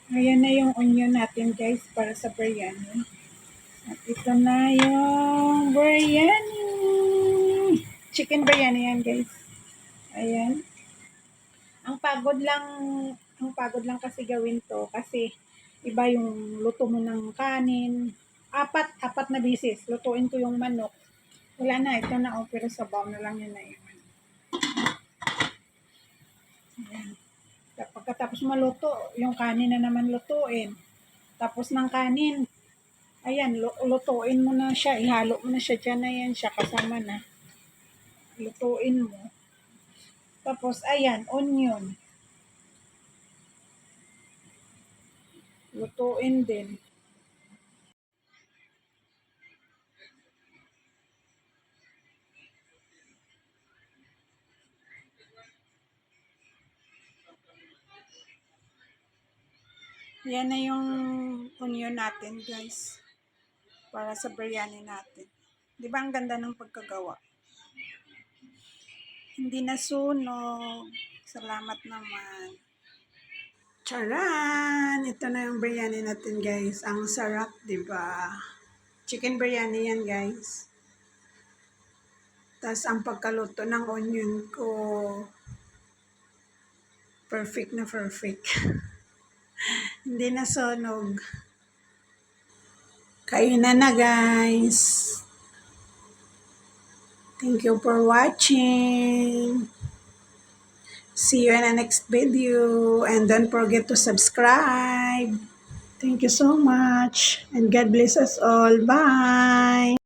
Ayan na yung onion natin guys para sa biryani. At ito na yung biryani. Chicken biryani yan guys. Ayan. Ang pagod lang kasi gawin to kasi iba yung luto mo ng kanin. Apat na bisis. Lutuin ko yung manok. Wala na, ito na pero sabaw na lang yun na yun. Ayan. Pagkatapos maluto, yung kanin na naman lutuin. Tapos ng kanin, ayan, lutuin mo na siya, ihalo mo na siya dyan na yan siya, kasama na. Lutuin mo. Tapos, ayan, onion. Lutuin din. Yan na yung onion natin, guys. Para sa biryani natin. Di ba ang ganda ng pagkagawa? Hindi nasunog. Salamat naman. Charan! Ito na yung biryani natin, guys. Ang sarap, di ba? Chicken biryani yan, guys. Tapos ang pagkaluto ng onion ko, perfect na perfect. Hindi nasunog. Kainan na, guys. Thank you for watching. See you in the next video. And don't forget to subscribe. Thank you so much. And God bless us all. Bye.